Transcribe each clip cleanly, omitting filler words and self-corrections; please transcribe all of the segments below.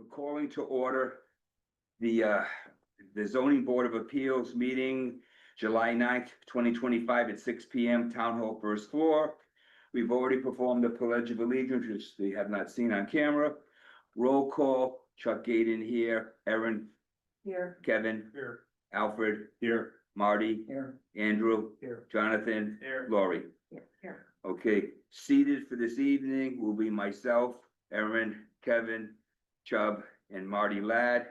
We're calling to order the zoning board of appeals meeting July 9th, 2025 at 6 p.m. Town Hall first floor. We've already performed the pledge of allegiance, which they have not seen on camera. Roll call, Chuck Gaden here, Erin Here. Kevin Here. Alfred Here. Marty Here. Andrew Here. Jonathan Here. Laurie. Here. Okay, seated for this evening will be myself, Erin, Kevin, Chubb, and Marty Ladd.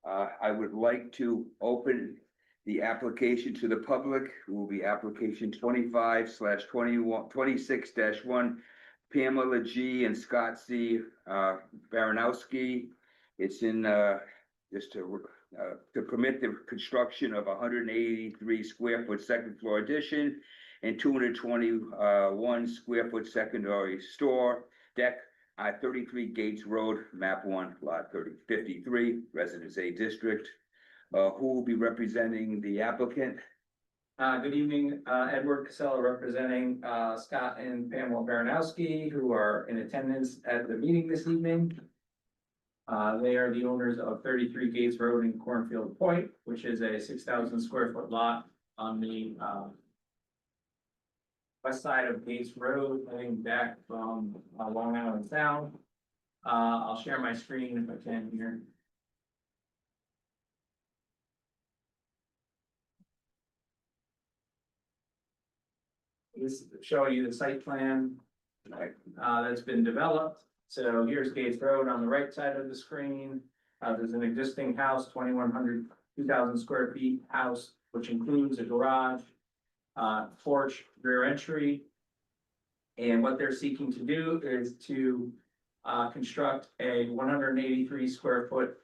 I would like to open the application to the public. It will be application 25/26-1, Pamela G. and Scott C. Baranowski. It's in just to permit the construction of 183 square foot second floor addition and 221 square foot secondary store deck at 33 Gates Road, map 1, lot 53, Residence A District. Who will be representing the applicant? Good evening, Edward Casella representing Scott and Pamela Baranowski, who are in attendance at the meeting this evening. They are the owners of 33 Gates Road in Cornfield Point, which is a 6,000 square foot lot on the west side of Gates Road, heading back from Long Island Sound. I'll share my screen if I can here. This is showing you the site plan that's been developed. So here's Gates Road on the right side of the screen. There's an existing house, 2,000 square feet house, which includes a garage, porch, rear entry. And what they're seeking to do is to construct a 183 square foot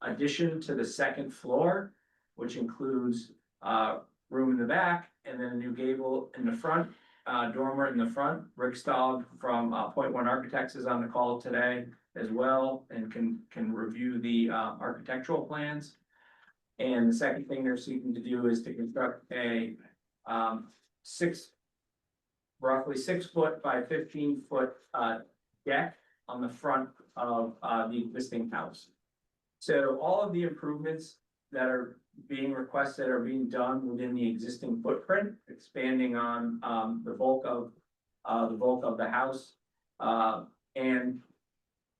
addition to the second floor, which includes room in the back and then a new gable in the front, dormer in the front. Rick Staub from Point One Architects is on the call today as well and can review the architectural plans. And the second thing they're seeking to do is to construct a roughly 6 foot by 15 foot deck on the front of the existing house. So all of the improvements that are being requested are being done within the existing footprint, expanding on the bulk of the house. And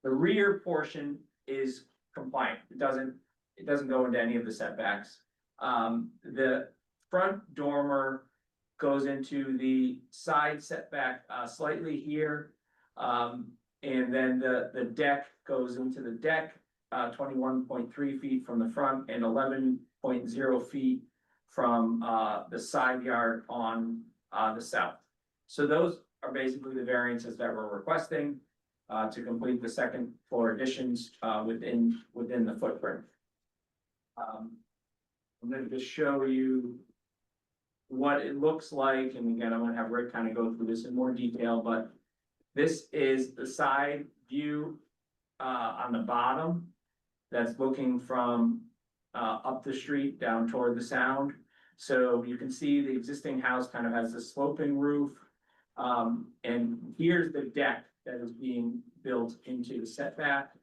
the rear portion is compliant. It doesn't go into any of the setbacks. The front dormer goes into the side setback slightly here. And then the deck goes into the deck 21.3 feet from the front and 11.0 feet from the side yard on the south. So those are basically the variances that we're requesting to complete the second floor additions within the footprint. I'm going to just show you what it looks like, and again, I'm going to have Rick kind of go through this in more detail, but this is the side view on the bottom that's looking from up the street down toward the sound. So you can see the existing house kind of has a sloping roof. And here's the deck that is being built into the setback.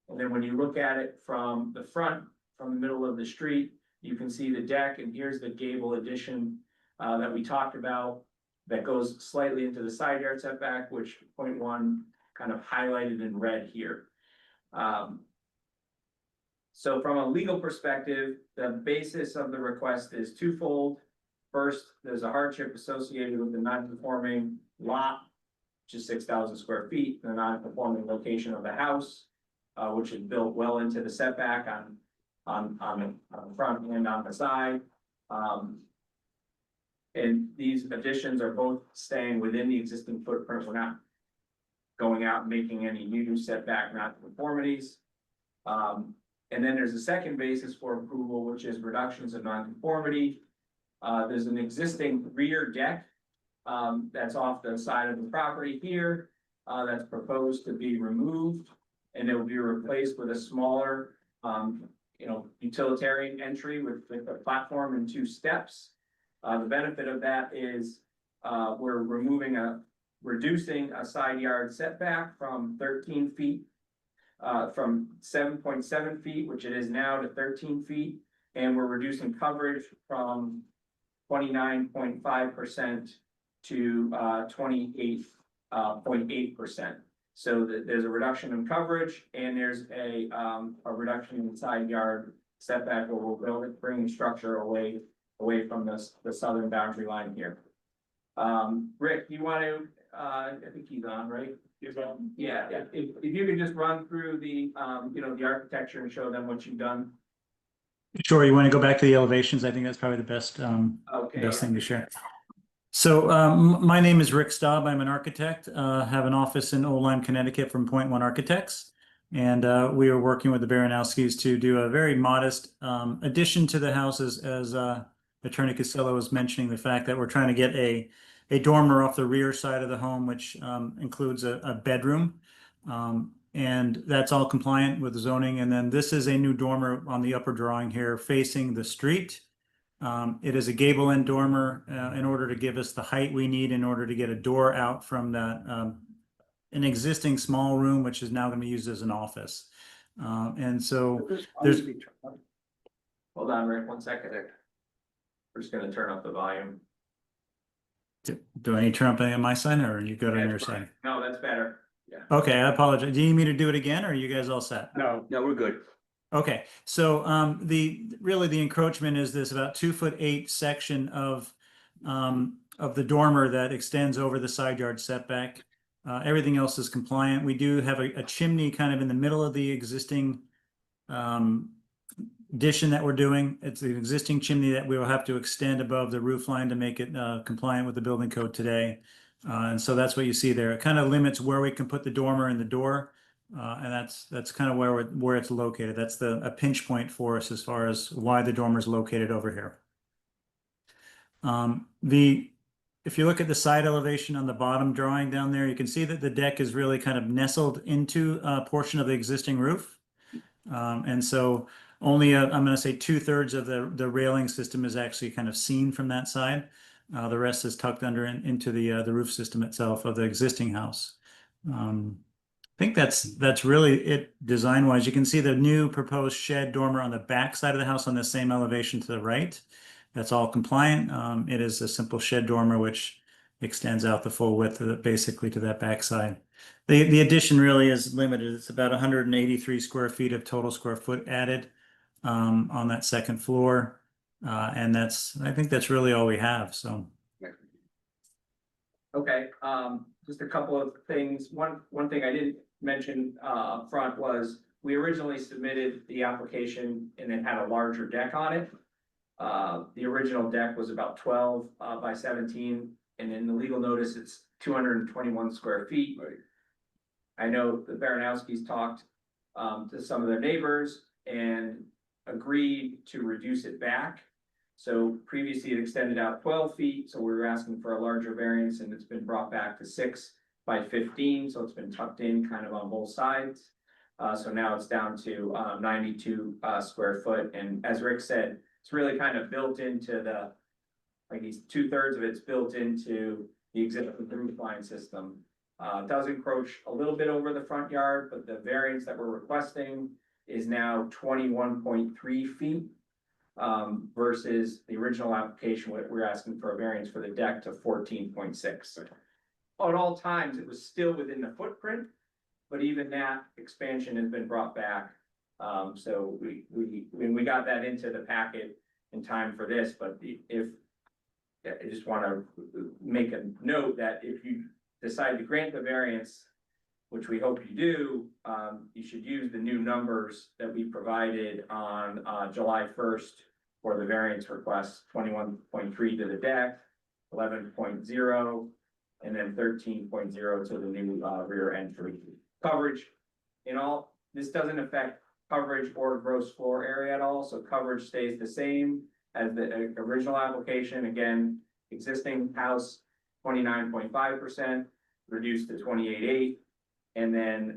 And then when you look at it from the front, from the middle of the street, you can see the deck, and here's the gable addition that we talked about that goes slightly into the side yard setback, which Point One kind of highlighted in red here. So from a legal perspective, the basis of the request is twofold. First, there's a hardship associated with the non-conforming lot, which is 6,000 square feet, the non-conforming location of the house, which is built well into the setback on the front and on the side. And these additions are both staying within the existing footprint. We're not going out and making any new setback non-conformities. And then there's a second basis for approval, which is reductions of nonconformity. There's an existing rear deck that's off the side of the property here that's proposed to be removed, and it will be replaced with a smaller, utilitarian entry with a platform and 2 steps. The benefit of that is we're reducing a side yard setback from 13 feet from 7.7 feet, which it is now, to 13 feet. And we're reducing coverage from 29.5% to 28.8%. So there's a reduction in coverage, and there's a reduction in side yard setback, where we're bringing structure away from the southern boundary line here. Rick, you want to, I think he's on, right? He's on. Yeah, if you could just run through the, the architecture and show them what you've done. Sure, you want to go back to the elevations? I think that's probably the best thing to share. So my name is Rick Staub. I'm an architect. Have an office in Old Lyme, Connecticut from Point One Architects. And we are working with the Baranowskis to do a very modest addition to the house, as Attorney Casella was mentioning, the fact that we're trying to get a dormer off the rear side of the home, which includes a bedroom. And that's all compliant with zoning. And then this is a new dormer on the upper drawing here facing the street. It is a gable end dormer in order to give us the height we need in order to get a door out from that an existing small room, which is now going to be used as an office. And so there's. Hold on, Rick, 1 second. We're just going to turn up the volume. Do I need to turn up anything on my side, or are you good on your side? No, that's better. Yeah. Okay, I apologize. Do you need me to do it again, or are you guys all set? No, we're good. Okay, so really the encroachment is this about 2'8" section of the dormer that extends over the side yard setback. Everything else is compliant. We do have a chimney kind of in the middle of the existing addition that we're doing. It's an existing chimney that we will have to extend above the roof line to make it compliant with the building code today. And so that's what you see there. It kind of limits where we can put the dormer in the door. And that's kind of where it's located. That's a pinch point for us as far as why the dormer is located over here. If you look at the side elevation on the bottom drawing down there, you can see that the deck is really kind of nestled into a portion of the existing roof. And so only I'm going to say 2/3 of the railing system is actually kind of seen from that side. The rest is tucked under into the roof system itself of the existing house. I think that's really it design wise. You can see the new proposed shed dormer on the back side of the house on the same elevation to the right. That's all compliant. It is a simple shed dormer which extends out the full width of it, basically to that back side. The addition really is limited. It's about 183 square feet of total square foot added on that second floor. And I think that's really all we have. So. Okay, just a couple of things. One thing I didn't mention up front was we originally submitted the application and it had a larger deck on it. The original deck was about 12 by 17, and in the legal notice, it's 221 square feet. Right. I know the Baranowskis talked to some of their neighbors and agreed to reduce it back. So previously it extended out 12 feet, so we were asking for a larger variance, and it's been brought back to 6 by 15, so it's been tucked in kind of on both sides. So now it's down to 92 square foot, and as Rick said, it's really kind of built into these 2/3 of it's built into the existing roof line system. It does encroach a little bit over the front yard, but the variance that we're requesting is now 21.3 feet. Versus the original application, we're asking for a variance for the deck to 14.6. At all times, it was still within the footprint, but even that expansion has been brought back. So we got that into the packet in time for this, but I just want to make a note that if you decide to grant the variance, which we hope you do, you should use the new numbers that we provided on July 1st for the variance request, 21.3 to the deck, 11.0, and then 13.0 to the new rear entry. Coverage in all, this doesn't affect coverage or gross floor area at all, so coverage stays the same as the original application. Again, existing house 29.5%, reduced to 28.8, and then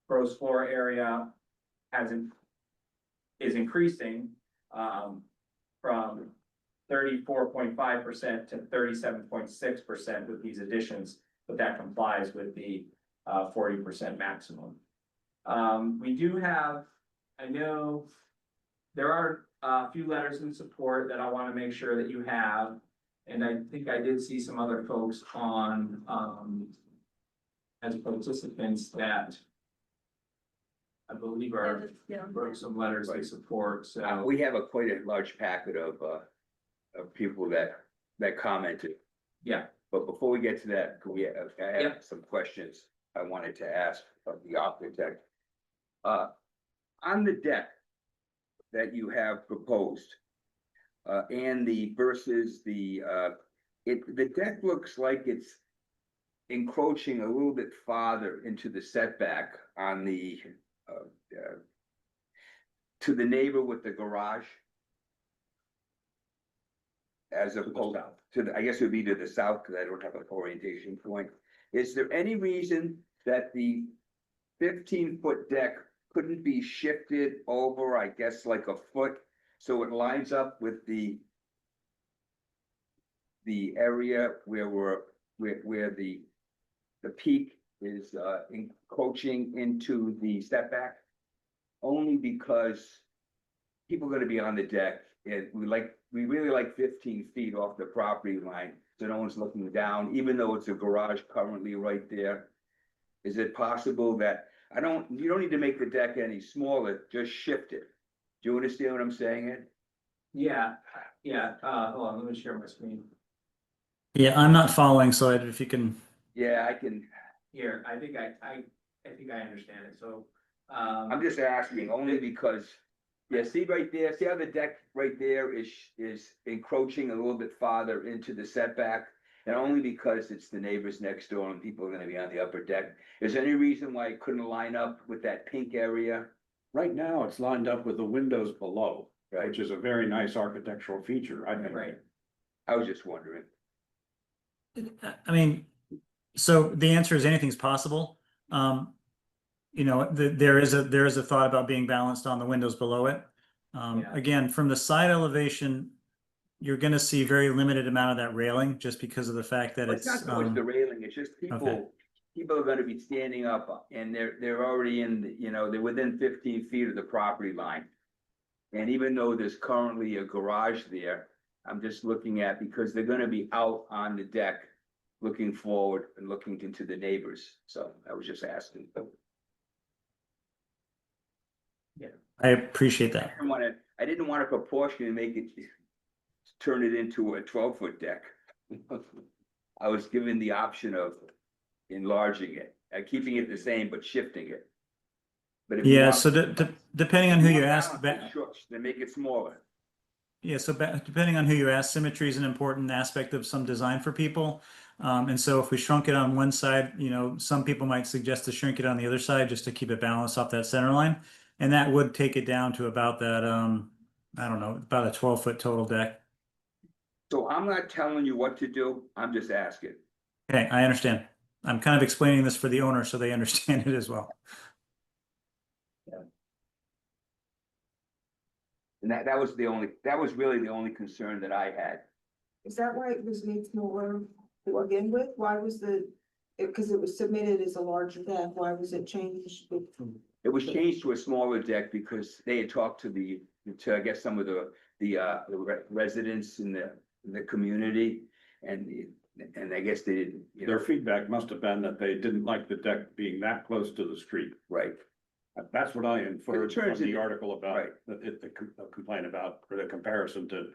gross floor area is increasing from 34.5% to 37.6% with these additions, but that complies with the 40% maximum. We do have, I know there are a few letters in support that I want to make sure that you have. And I think I did see some other folks on, as participants that I believe wrote some letters in support, so. We have quite a large packet of people that commented. Yeah, But before we get to that, I Yeah. have some questions I wanted to ask of the architect. On the deck that you have proposed, and the versus the deck looks like it's encroaching a little bit farther into the setback on the, to the neighbor with the garage. As opposed to the, I guess it would be to the south, because I don't have an orientation point. Is there any reason that the 15-foot deck couldn't be shifted over, I guess, like a foot, so it lines up with the area where the peak is encroaching into the setback? Only because people are gonna be on the deck, and we really like 15 feet off the property line, so no one's looking down, even though it's a garage currently right there. Is it possible that, you don't need to make the deck any smaller, just shift it? Do you understand what I'm saying, Ed? yeah, hold on, let me share my screen. Yeah, I'm not following, so if you can, Yeah, I can, Here, I think I think I understand it, so, I'm just asking, only because, yeah, see right there, see how the deck right there is encroaching a little bit farther into the setback? And only because it's the neighbors next door and people are gonna be on the upper deck. Is there any reason why it couldn't line up with that pink area? Right now, it's lined up with the windows below, Right, which is a very nice architectural feature, I think. right, I was just wondering. I mean, so the answer is anything's possible. You know, there is a thought about being balanced on the windows below it. Yeah. Again, from the side elevation, you're gonna see very limited amount of that railing just because of the fact that It's not so much the railing, it's just okay. people are gonna be standing up and they're already in, they're within 15 feet of the property line. And even though there's currently a garage there, I'm just looking at, because they're gonna be out on the deck, looking forward and looking into the neighbors, so I was just asking. I appreciate that. I didn't want to proportionally make it, turn it into a 12-foot deck. I was given the option of enlarging it, keeping it the same, but shifting it. But if you Yeah, want- so depending on who you want ask, balance, sure, then make it smaller. yeah, so depending on who you ask, symmetry is an important aspect of some design for people. And so if we shrunk it on one side, some people might suggest to shrink it on the other side just to keep it balanced off that center line. And that would take it down to about that, I don't know, about a 12-foot total deck. So I'm not telling you what to do, I'm just asking. Okay, I understand. I'm kind of explaining this for the owner so they understand it as well. And that was really the only concern that I had. Is that why it was made smaller to begin with? Why was because it was submitted as a larger deck, why was it changed? It was changed to a smaller deck because they had talked to I guess some of the residents in the community, and I guess they didn't, Their feedback must have been that they didn't like the deck being that close to the street. right. That's what I inferred from turns the into- article about, right. the complaint about, or the comparison to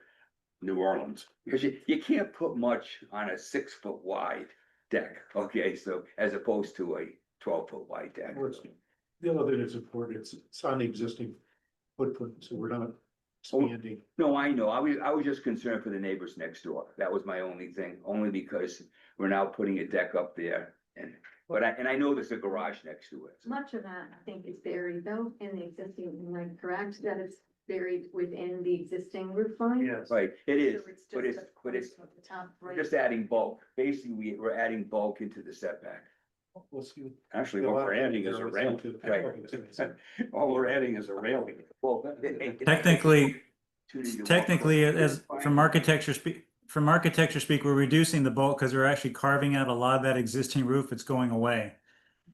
New Orleans. Because you can't put much on a 6-foot wide deck, okay, so as opposed to a 12-foot wide deck. The other thing that's important, it's on the existing footprint, so we're not expanding. No, I know, I was just concerned for the neighbors next door, that was my only thing, only because we're now putting a deck up there, but I know there's a garage next to it. Much of that, I think, is buried though in the existing, am I correct, that it's buried within the existing roof line? Yes. Right, it is, So it's but just it's at the top we're right. just adding bulk, basically, we're adding bulk into the setback. We'll see. Actually, what we're adding is a railing. All we're adding is a railing. Well, Technically, Technically, as from architecture speak, we're reducing the bulk because we're actually carving out a lot of that existing roof. It's going away.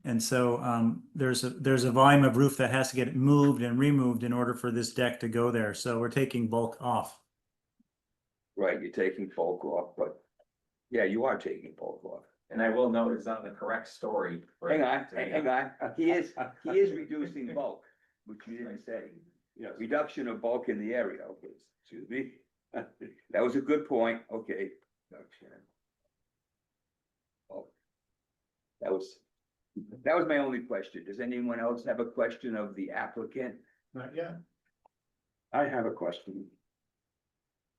And so there's a volume of roof that has to get moved and removed in order for this deck to go there. So we're taking bulk off. Right, you're taking bulk off, but yeah, you are taking bulk off. And I will note it's on the correct story. Hang on, hang on. He is reducing bulk, which you didn't say. Yes. Reduction of bulk in the area. Okay, excuse me. That was a good point. Okay. Reduction. Oh. That was my only question. Does anyone else have a question of the applicant? Not yet. I have a question.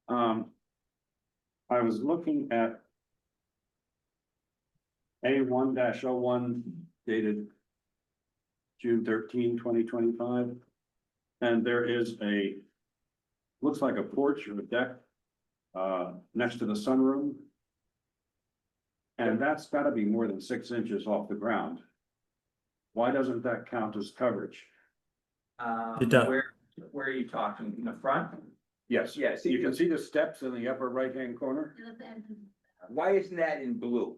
I was looking at A1-01 dated June 13, 2025. And there is looks like a porch or a deck next to the sunroom. And that's gotta be more than 6 inches off the ground. Why doesn't that count as coverage? It does. Where are you talking? In the front? Yes. Yes. You can see the steps in the upper right-hand corner? Why isn't that in blue?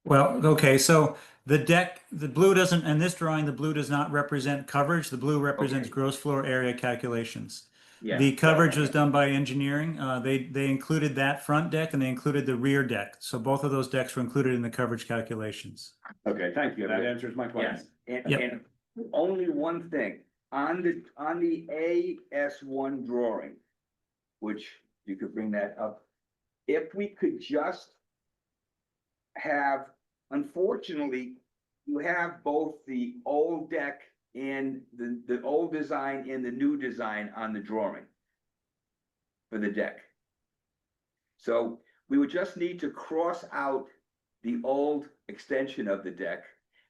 Well, okay, so the deck, the blue doesn't, in this drawing, the blue does not represent coverage. The blue represents Okay. gross floor area calculations. Yeah. The coverage was done by engineering. They included that front deck and they included the rear deck. So both of those decks were included in the coverage calculations. Okay, thank you. That answers my question. Yes. And, Yep. and only one thing, on the AS1 drawing, which you could bring that up. If we could just have, unfortunately, you have both the old deck and the old design and the new design on the drawing for the deck. So we would just need to cross out the old extension of the deck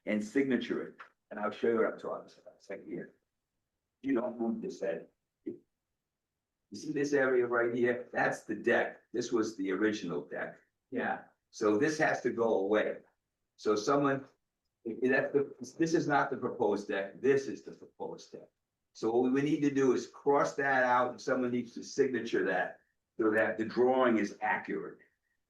and signature it. And I'll show you what I'm talking about. Second here. You don't move this head. You see this area right here? That's the deck. This was the original deck. Yeah, So this has to go away. So someone, this is not the proposed deck, this is the proposed deck. So what we need to do is cross that out and someone needs to signature that so that the drawing is accurate.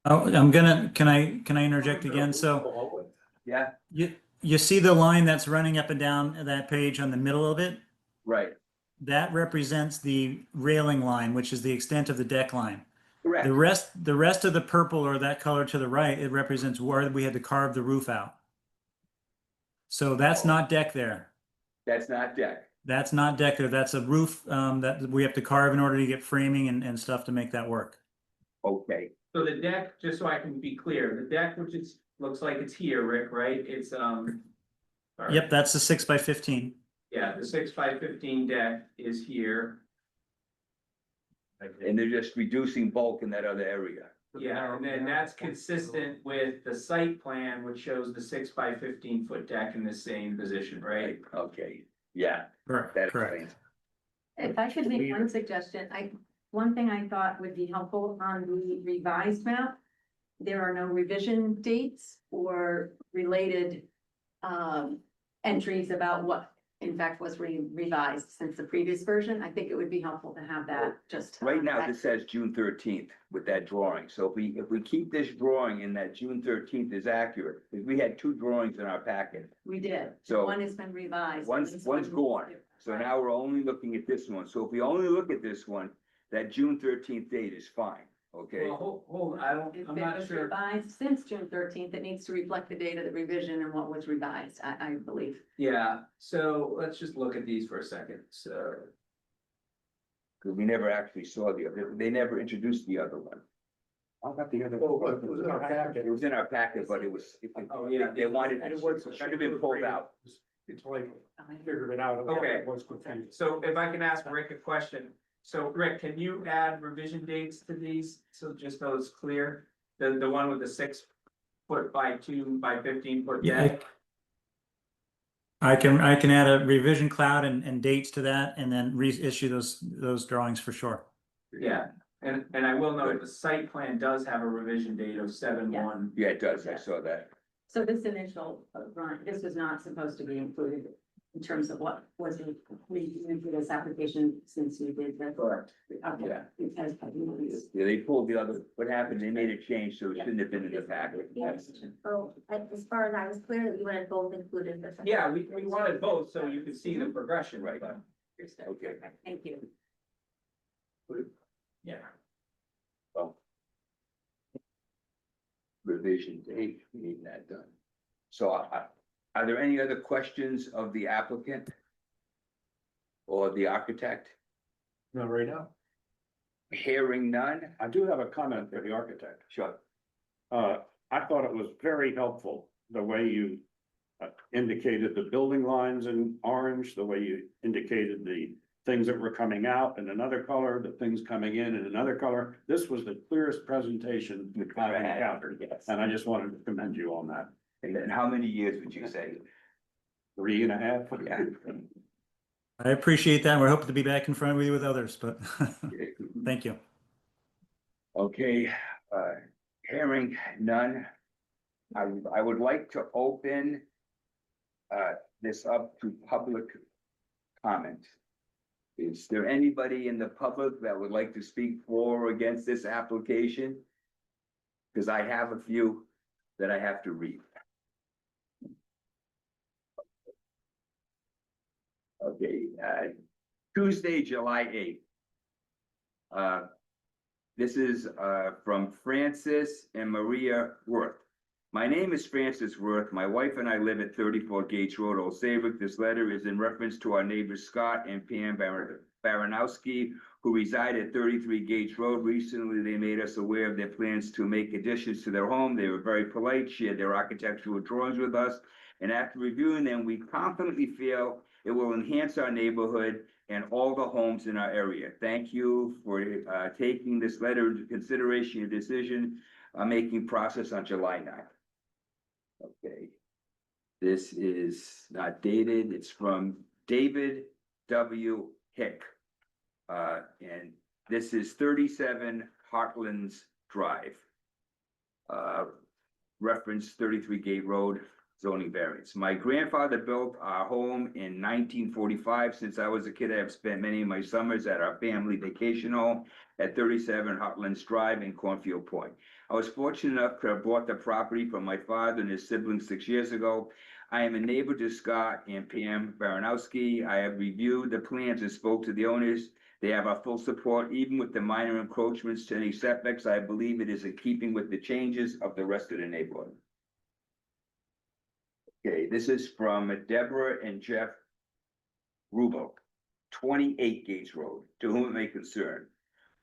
Oh, can I interject again? So Yeah, you see the line that's running up and down that page on the middle of it? right, That represents the railing line, which is the extent of the deck line. correct. The rest of the purple or that color to the right, it represents where we had to carve the roof out. So that's not deck there. That's not deck. That's not deck there. That's a roof that we have to carve in order to get framing and stuff to make that work. Okay, so the deck, just so I can be clear, the deck, which is, looks like it's here, Rick, right? It's, sorry. Yep, that's the 6x15. Yeah, the 6x15 deck is here. and they're just reducing bulk in that other area. Yeah, and then that's consistent with the site plan, which shows the 6x15 foot deck in the same position, right? Okay, yeah, Correct. that Correct. explains. If I could make one suggestion, one thing I thought would be helpful on the revised map. There are no revision dates or related entries about what in fact was revised since the previous version. I think it would be helpful to have that just. Right now, this says June 13th with that drawing. So if we keep this drawing in that June 13th is accurate, because we had 2 drawings in our packet. We did. So One has been revised. One's gone. So now we're only looking at this one. So if we only look at this one, that June 13th date is fine, okay? Well, hold, If I'm it not was sure. revised since June 13th, it needs to reflect the date of the revision and what was revised, I believe. Yeah, so let's just look at these for a second, so. Because we never actually saw the other, they never introduced the other one. How about the other? Oh, it was in our packet. It was in our packet, but it was, Oh, yeah. they wanted, And it it was. should have been pulled out. It's like, figured it out. Okay. It was confusing. So if I can ask Rick a question, so Rick, can you add revision dates to these, so just so it's clear? The one with the 6 foot by 2 by 15 foot Yeah, deck? I can add a revision cloud and dates to that and then reissue those drawings for sure. Yeah, and I will note, the site plan does have a revision date of 7/1. Yeah, it does. I saw that. So this initial drawing, this was not supposed to be included in terms of what was reviewed for this application since you did the. Correct. Okay. Yeah. As part of this. Yeah, they pulled the other, what happened, they made a change, so it shouldn't have been in the packet. Yes. Oh, as far as I was clear, that you wanted both included. Yeah, we wanted both, so you could see the progression, Right. but, Okay. Thank you. yeah. Well. Revision date, we need that done. So are there any other questions of the applicant? Or the architect? Not right now. Hearing none? I do have a comment for the architect. Sure. I thought it was very helpful, the way you indicated the building lines in orange, the way you indicated the things that were coming out in another color, the things coming in another color. This was the clearest presentation I've encountered, Yes. and I just wanted to commend you on that. And then how many years would you say? 3.5. Yeah. I appreciate that. We're hoping to be back in front of you with others, but thank you. Okay, hearing none. I would like to open this up to public comment. Is there anybody in the public that would like to speak for or against this application? Because I have a few that I have to read. Okay, Tuesday, July 8th. This is from Francis and Maria Worth. My name is Francis Worth. My wife and I live at 34 Gates Road, Old Saybrook. This letter is in reference to our neighbors Scott and Pam Baranowski, who reside at 33 Gates Road. Recently, they made us aware of their plans to make additions to their home. They were very polite, shared their architectural drawings with us, and after reviewing them, we confidently feel it will enhance our neighborhood and all the homes in our area. Thank you for taking this letter into consideration, your decision making process on July 9th. Okay. This is not dated. It's from David W. Hick. And this is 37 Heartlands Drive. Reference 33 Gate Road, zoning variance. My grandfather built our home in 1945. Since I was a kid, I have spent many of my summers at our family vacation home at 37 Heartlands Drive in Cornfield Point. I was fortunate enough to have bought the property from my father and his siblings 6 years ago. I am a neighbor to Scott and Pam Baranowski. I have reviewed the plans and spoke to the owners. They have our full support, even with the minor encroachments to any setbacks. I believe it is in keeping with the changes of the rest of the neighborhood. Okay, this is from Deborah and Jeff Rubo, 28 Gates Road, to whom it may concern.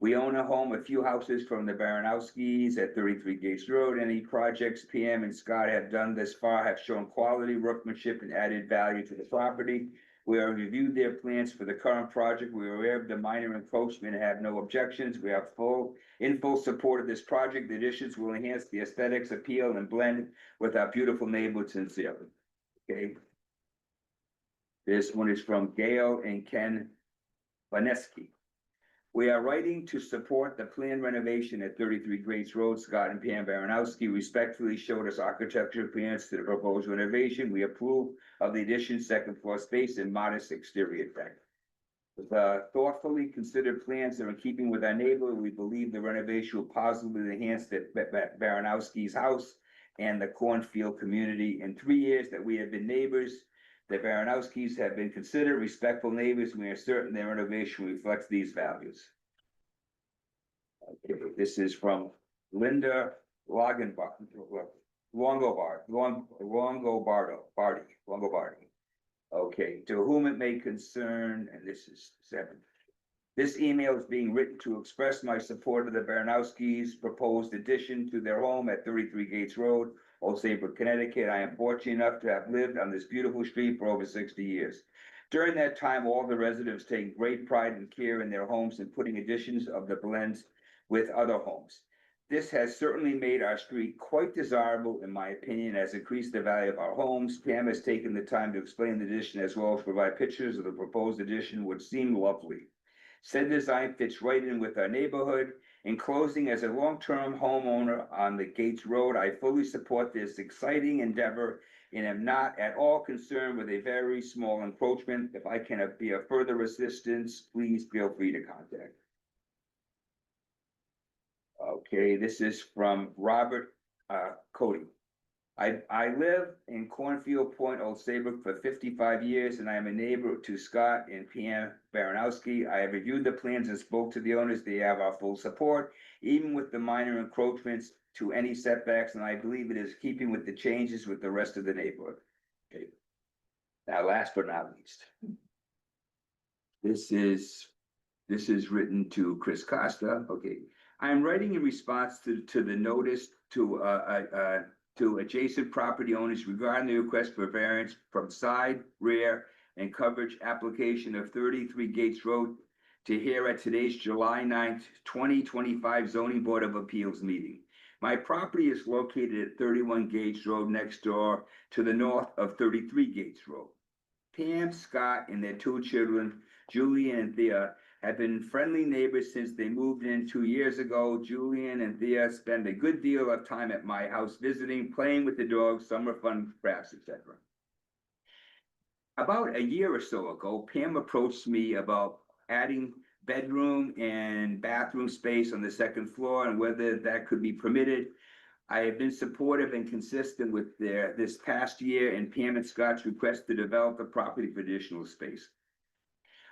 We own a home, a few houses from the Baranowskis at 33 Gates Road. Any projects PM and Scott have done this far have shown quality, workmanship, and added value to the property. We have reviewed their plans for the current project. We are aware of the minor encroachment and have no objections. We are in full support of this project. The additions will enhance the aesthetics, appeal, and blend with our beautiful neighborhood sincerely. Okay. This one is from Gail and Ken Vaneski. We are writing to support the planned renovation at 33 Gates Road. Scott and Pam Baranowski respectfully showed us architecture plans to the proposed renovation. We approve of the addition, second floor space, and modest exterior deck. With thoughtfully considered plans that are in keeping with our neighborhood, we believe the renovation will positively enhance the Baranowski's house and the Cornfield community. In 3 years that we have been neighbors, the Baranowskis have been considered respectful neighbors. We are certain their renovation reflects these values. Okay, this is from Linda Longobardi. Okay, to whom it may concern, and this is 7. This email is being written to express my support of the Baranowskis' proposed addition to their home at 33 Gates Road, Old Saybrook, Connecticut. I am fortunate enough to have lived on this beautiful street for over 60 years. During that time, all the residents take great pride and care in their homes and putting additions of the blends with other homes. This has certainly made our street quite desirable, in my opinion, has increased the value of our homes. Pam has taken the time to explain the addition as well as provide pictures of the proposed addition, which seem lovely. Said design fits right in with our neighborhood In closing, as a long-term homeowner on the Gates Road, I fully support this exciting endeavor and am not at all concerned with a very small encroachment. If I can be of further assistance, please feel free to contact. Okay, this is from Robert Cody. I live in Cornfield Point, Old Saybrook for 55 years, and I am a neighbor to Scott and PM Baranowski. I have reviewed the plans and spoke to the owners. They have our full support, even with the minor encroachments to any setbacks, and I believe it is keeping with the changes with the rest of the neighborhood. Okay. Now, last but not least, this is written to Chris Costa. Okay, I'm writing in response to the notice to adjacent property owners regarding the request for variance from side, rear, and coverage application of 33 Gates Road to hear at today's July 9th, 2025 Zoning Board of Appeals meeting. My property is located at 31 Gates Road next door to the north of 33 Gates Road. Pam, Scott, and their two children, Julian and Thea, have been friendly neighbors since they moved in 2 years ago. Julian and Thea spend a good deal of time at my house visiting, playing with the dogs, summer fun, crafts, etc. About a year or so ago, Pam approached me about adding bedroom and bathroom space on the second floor and whether that could be permitted. I have been supportive and consistent with this past year and Pam and Scott's request to develop the property for additional space.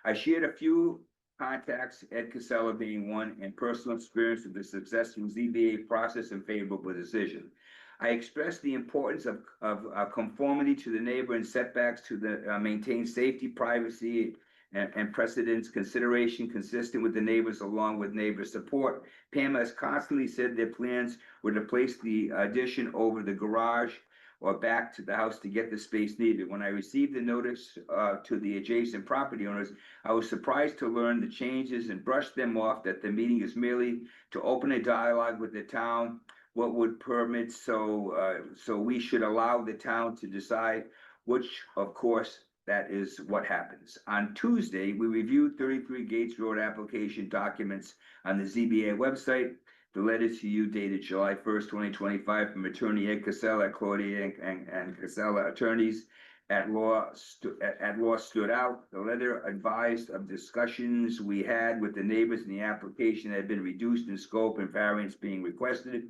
I shared a few contacts, Ed Casella being one, and personal experience with the successful ZBA process and favorable decision. I expressed the importance of conformity to the neighbor and setbacks to the maintain safety, privacy, and precedence consideration consistent with the neighbors along with neighbor support. Pam has constantly said their plans were to place the addition over the garage or back to the house to get the space needed. When I received the notice to the adjacent property owners, I was surprised to learn the changes and brushed them off that the meeting is merely to open a dialogue with the town, what would permit, so we should allow the town to decide, which of course that is what happens. On Tuesday, we reviewed 33 Gates Road application documents on the ZBA website. The letter to you dated July 1st, 2025 from attorney Ed Casella, Claudia and Casella attorneys at law stood out. The letter advised of discussions we had with the neighbors and the application had been reduced in scope and variance being requested.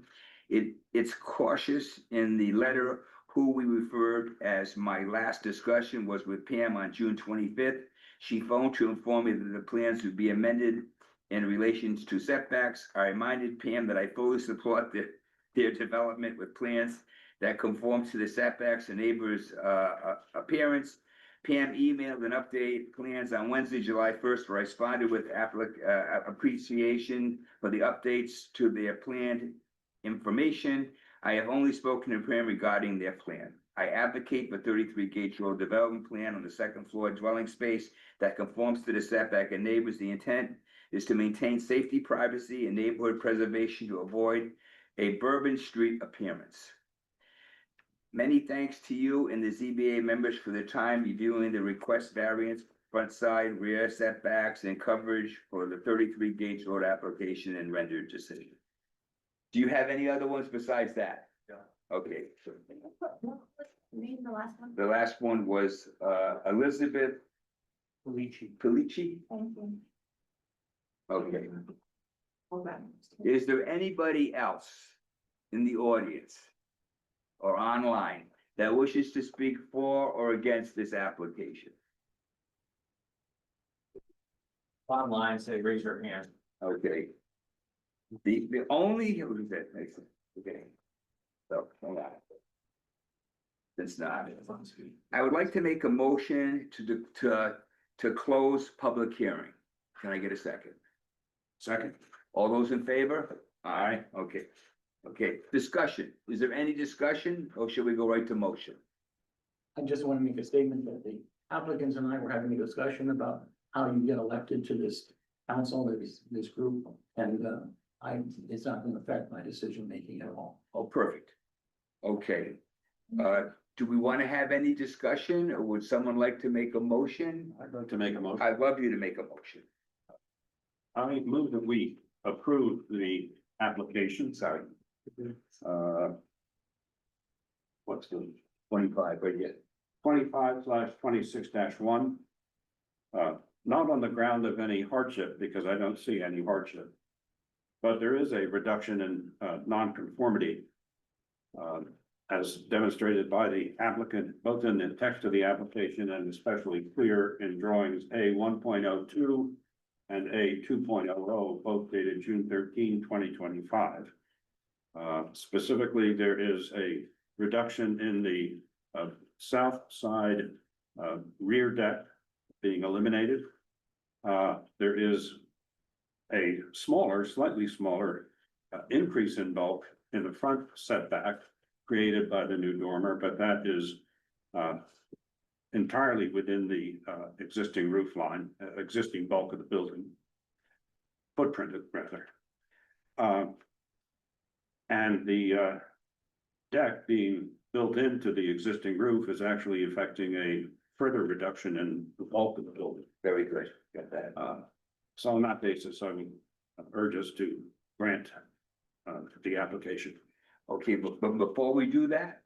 It's cautious in the letter. Who we referred as my last discussion was with Pam on June 25th. She phoned to inform me that the plans would be amended in relation to setbacks. I reminded Pam that I fully support their development with plans that conform to the setbacks and neighbors' appearance. Pam emailed an update plans on Wednesday, July 1st, where I responded with appreciation for the updates to their planned information. I have only spoken to Pam regarding their plan. I advocate for 33 Gates Road development plan on the second floor dwelling space that conforms to the setback and neighbors. The intent is to maintain safety, privacy, and neighborhood preservation to avoid a Bourbon Street appearance. Many thanks to you and the ZBA members for their time reviewing the request variance, front side, rear setbacks, and coverage for the 33 Gates Road application and rendered decision. Do you have any other ones besides that? Yeah. Okay. Name the last one. The last one was Elizabeth Felici. Thank you. Okay. Hold on. Is there anybody else in the audience or online that wishes to speak for or against this application? Online, say raise your hand. Okay. The only, who is that? Okay. So, hold on. It's not. I would like to make a motion to close public hearing. Can I get a second? Second. All those in favor? All right, okay. Okay, discussion. Is there any discussion or should we go right to motion? I just want to make a statement that the applicants and I were having a discussion about how you get elected to this council, this group, and it's not going to affect my decision making at all. Oh, perfect. Okay. Do we want to have any discussion or would someone like to make a motion? I'd like to make a motion. I'd love you to make a motion. I move that we approve the application, sorry. What's the 25, right here. 25/26-1? Not on the ground of any hardship, because I don't see any hardship. But there is a reduction in nonconformity. As demonstrated by the applicant, both in the text of the application and especially clear in drawings A 1.02 and A 2.00, both dated June 13, 2025. Specifically, there is a reduction in the south side rear deck being eliminated. There is a smaller, slightly smaller increase in bulk in the front setback created by the new dormer, but that is entirely within the existing roof line, existing bulk of the building. Footprint, rather. And the deck being built into the existing roof is actually affecting a further reduction in the bulk of the building. Very good, got that. So on that basis, I would urge us to grant the application. Okay, but before we do that,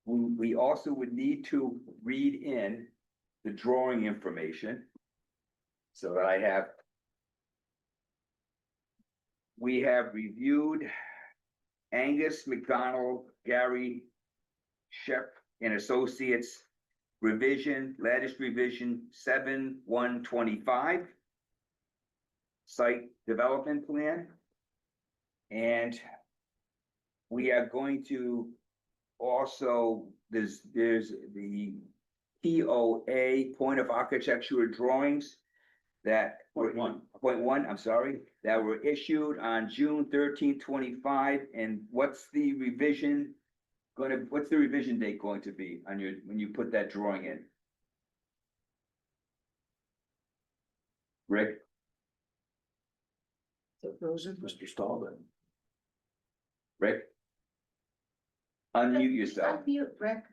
we also would need to read in the drawing information. So that I have. We have reviewed Angus McDonald, Gary Shep and Associates revision, latest revision 7/1/25. Site development plan. And we are going to also, there's the POA, point of architecture drawings. That were point one, I'm sorry, that were issued on June 13, 25. And what's the revision what's the revision date going to be on your, when you put that drawing in? Rick? Mr. Stahl, Rick? Unmute yourself. Unmute, Rick.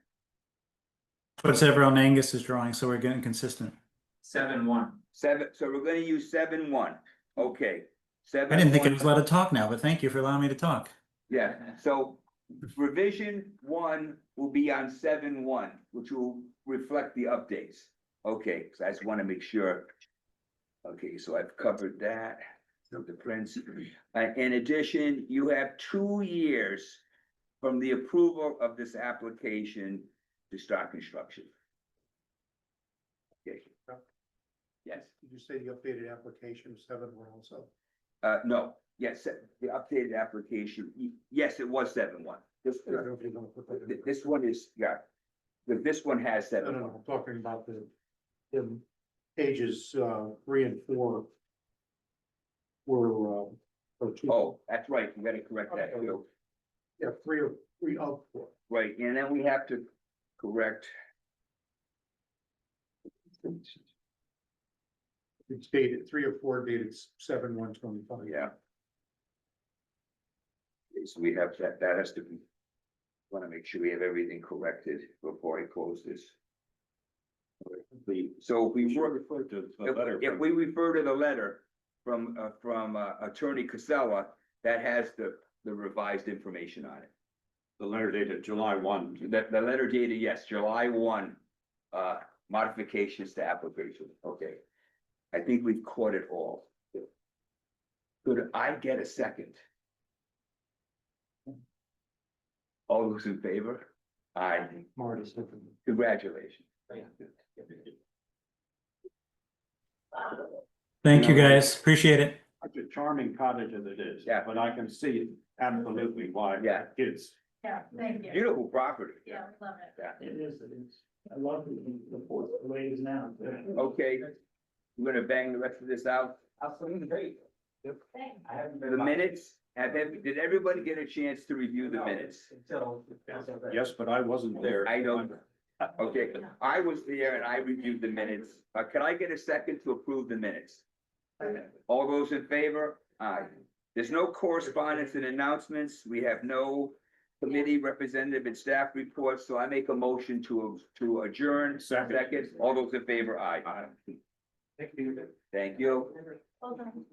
Whatever on Angus's drawing, so we're getting consistent. 7-1. So we're gonna use 7/1, okay. I didn't think I 7/1. was allowed to talk now, but thank you for allowing me to talk. Yeah, so revision 1 will be on 7/1, which will reflect the updates. Okay, so I just wanna make sure. Okay, so I've covered that, so the prints. In addition, you have 2 years from the approval of this application to start construction. Okay. Yes, Did you say the updated application 7 also? no, yes, the updated application, yes, it was 7/1. This one is, yeah, this one has No, 7/1. I'm talking about the pages 3 and 4 were or 2. Oh, that's right, you gotta correct that too. Yeah, 3 of 4. Right, and then we have to correct, It's dated 3 of 4 dated 7/1/25. yeah. Okay, so we have that has to be, wanna make sure we have everything corrected before I close this. So we we should were, refer to the letter. if we refer to the letter from Attorney Casella, that has the revised information on it. The letter dated July 1. That the letter dated, yes, July 1, modifications to application, okay. I think we've caught it all. Could I get a second? All those in favor? Aye. Marty's. Congratulations. Thank you, guys. Appreciate it. Such a charming cottage as it is. Yeah. But I can see absolutely why. Yeah. Kids. Yeah, thank you. Beautiful property. Yeah, we love it. It is, it is. I love the fourth, the way it is now. Okay, we're gonna bang the rest of this out. Absolutely great. Thanks. I haven't The been. minutes, did everybody get a chance to review the minutes? Until. Yes, but I wasn't there. I know. Okay, I was there and I reviewed the minutes. Can I get a second to approve the minutes? All those in favor? Aye. There's no correspondence and announcements. We have no committee representative and staff reports, so I make a motion to adjourn. Second. All those in favor? Aye. Aye. Thank you. Hold on.